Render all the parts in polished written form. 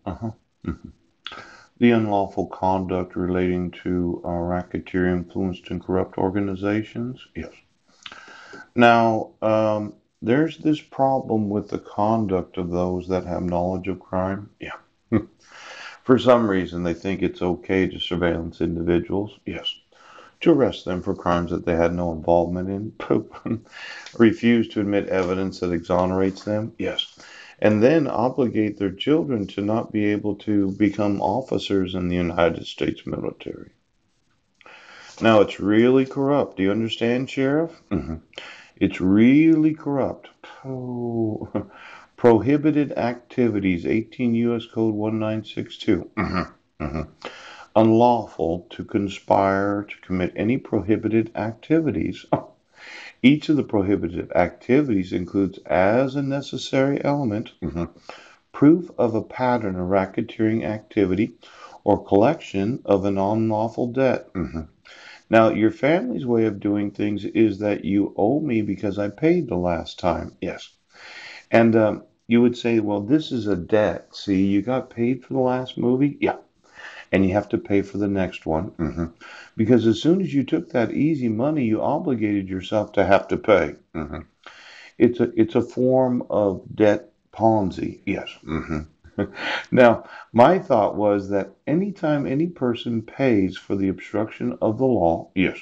Uh-huh. Mhm. The unlawful conduct relating to racketeer influenced and corrupt organizations? Yes. Now, there's this problem with the conduct of those that have knowledge of crime. Yeah. For some reason, they think it's okay to surveillance individuals. Yes. To arrest them for crimes that they had no involvement in. Refuse to admit evidence that exonerates them. Yes. And then obligate their children to not be able to become officers in the United States military. Now, it's really corrupt. Do you understand, Sheriff? It's really corrupt. Oh, prohibited activities, 18 U.S. Code 1962. Unlawful to conspire to commit any prohibited activities. Each of the prohibited activities includes, as a necessary element, proof of a pattern of racketeering activity or collection of an unlawful debt. Now, your family's way of doing things is that you owe me because I paid the last time. Yes. And you would say, well, this is a debt. See, you got paid for the last movie? Yeah. And you have to pay for the next one. Because as soon as you took that easy money, you obligated yourself to have to pay. It's a form of debt Ponzi. Yes. Now, my thought was that anytime any person pays for the obstruction of the law, yes,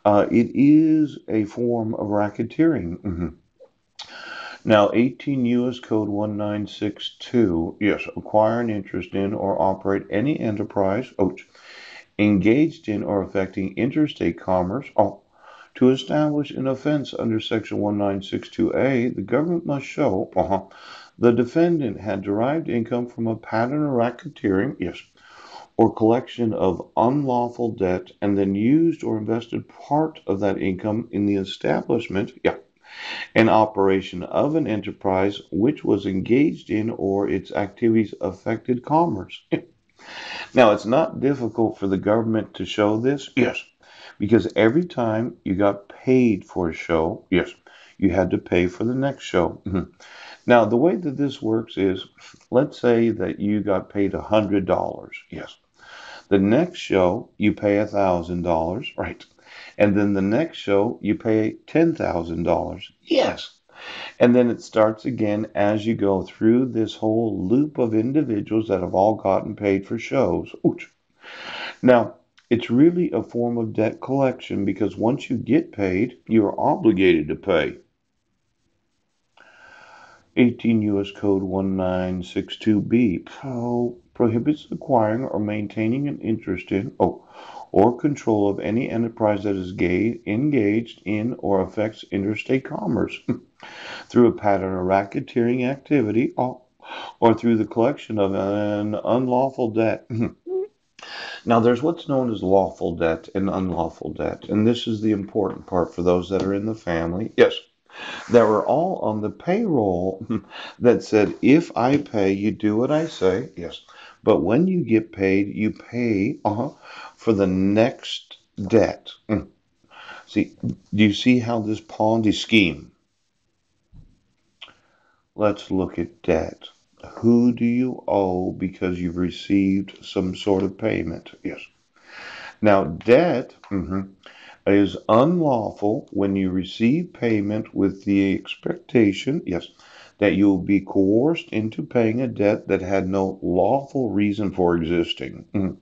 it is a form of racketeering. Now, 18 U.S. Code 1962, yes, acquire an interest in or operate any enterprise, engaged in or affecting interstate commerce, to establish an offense under Section 1962A, the government must show the defendant had derived income from a pattern of racketeering, yes, or collection of unlawful debt, and then used or invested part of that income in the establishment, yeah, and operation of an enterprise which was engaged in or its activities affected commerce. Now, it's not difficult for the government to show this, yes, because every time you got paid for a show, yes, you had to pay for the next show. Now, the way that this works is, let's say that you got paid $100, yes. The next show, you pay $1,000, right? And then the next show, you pay $10,000. Yes. And then it starts again as you go through this whole loop of individuals that have all gotten paid for shows. Ouch. Now, it's really a form of debt collection because once you get paid, you are obligated to pay. 18 U.S. Code 1962B prohibits acquiring or maintaining an interest in or control of any enterprise that is engaged in or affects interstate commerce through a pattern of racketeering activity or through the collection of an unlawful debt. Now, there's what's known as lawful debt and unlawful debt, and this is the important part for those that are in the family. Yes, that were all on the payroll that said, if I pay, you do what I say. Yes. But when you get paid, you pay for the next debt. See, do you see how this Ponzi scheme? Let's look at debt. Who do you owe because you've received some sort of payment? Yes. Now, debt is unlawful when you receive payment with the expectation, yes, that you will be coerced into paying a debt that had no lawful reason for existing.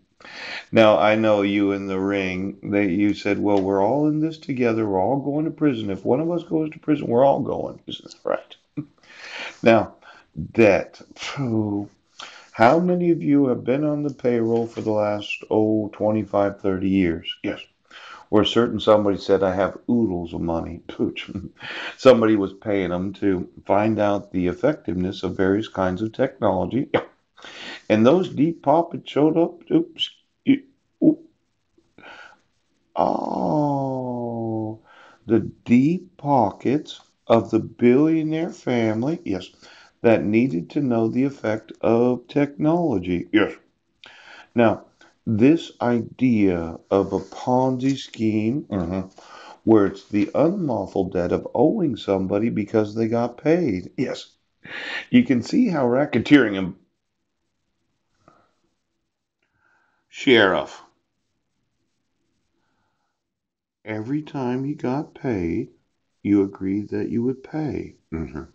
Now, I know you in the ring that you said, well, we're all in this together. We're all going to prison. If one of us goes to prison, we're all going. Isn't that right? Now, debt. Phew. How many of you have been on the payroll for the last, 25, 30 years? Yes. Where certain somebody said, I have oodles of money. Pooch. Somebody was paying them to find out the effectiveness of various kinds of technology. And those deep pockets showed up. Oops. Oh, the deep pockets of the billionaire family, yes, that needed to know the effect of technology. Yes. Now, this idea of a Ponzi scheme, where it's the unlawful debt of owing somebody because they got paid. Yes. You can see how racketeering Sheriff. Every time you got paid, you agreed that you would pay. And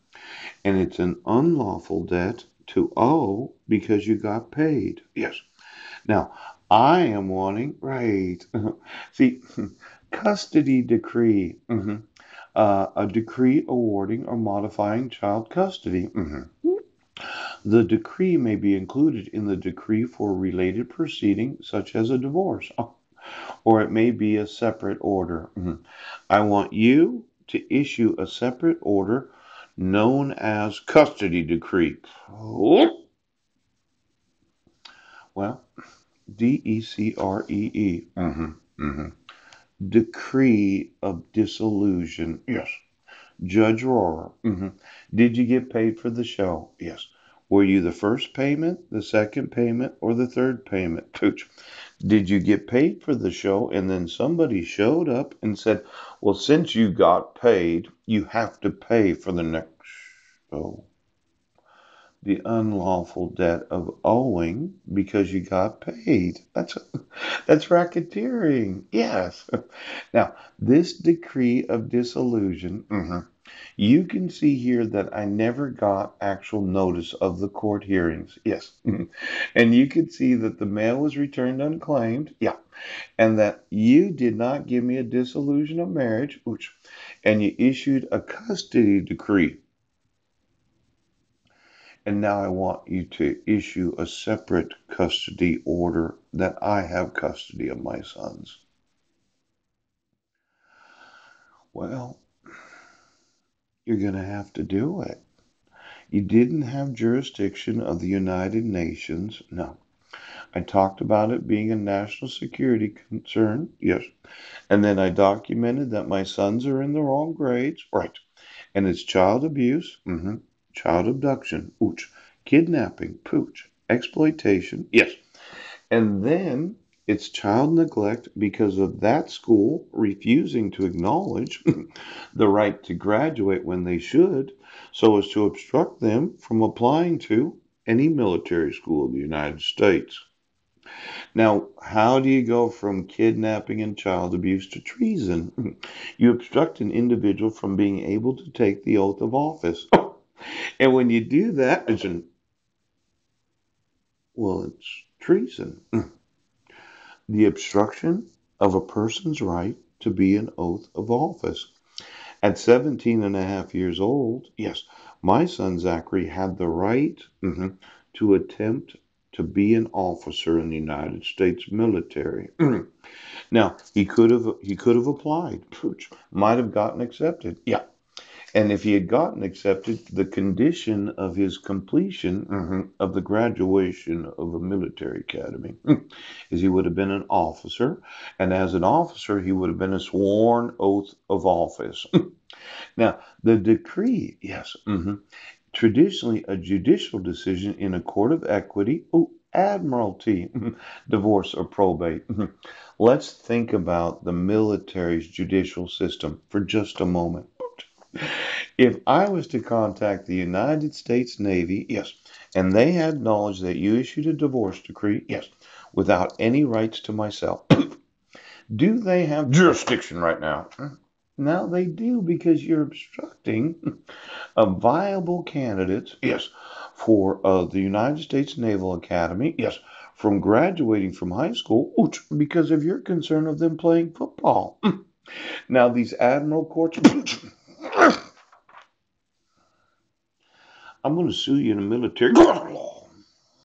it's an unlawful debt to owe because you got paid. Yes. Now, I am wanting, right. See, custody decree. A decree awarding or modifying child custody. The decree may be included in the decree for related proceeding, such as a divorce, or it may be a separate order. I want you to issue a separate order known as custody decree. Well, DECREE. Decree of dissolution. Yes. Judge Rohrer. Did you get paid for the show? Yes. Were you the first payment, the second payment, or the third payment? Pooch. Did you get paid for the show and then somebody showed up and said, well, since you got paid, you have to pay for the next show? The unlawful debt of owing because you got paid. That's racketeering. Yes. Now, this decree of dissolution, you can see here that I never got actual notice of the court hearings. Yes. And you can see that the mail was returned unclaimed. Yeah. And that you did not give me a dissolution of marriage, and you issued a custody decree. And now I want you to issue a separate custody order that I have custody of my sons. Well, you're going to have to do it. You didn't have jurisdiction of the United Nations. No. I talked about it being a national security concern. Yes. And then I documented that my sons are in the wrong grades. Right. And it's child abuse. Child abduction. Ooch. Kidnapping. Pooch. Exploitation. Yes. And then it's child neglect because of that school refusing to acknowledge the right to graduate when they should, so as to obstruct them from applying to any military school in the United States. Now, how do you go from kidnapping and child abuse to treason? You obstruct an individual from being able to take the oath of office. And when you do that, it's treason. The obstruction of a person's right to be an oath of office. At 17 and a half years old, yes, my son Zachary had the right to attempt to be an officer in the United States military. Now, he could have applied, might have gotten accepted. Yeah. And if he had gotten accepted, the condition of his completion of the graduation of a military academy is he would have been an officer. And as an officer, he would have been a sworn oath of office. Now, the decree, yes, traditionally a judicial decision in a court of equity, admiralty, divorce, or probate. Let's think about the military's judicial system for just a moment. If I was to contact the United States Navy, yes, and they had knowledge that you issued a divorce decree, yes, without any rights to myself, do they have jurisdiction right now? Now they do, because you're obstructing a viable candidate, yes, for the United States Naval Academy, yes, from graduating from high school, because of your concern of them playing football. Now these admiral courts, I'm going to sue you in the military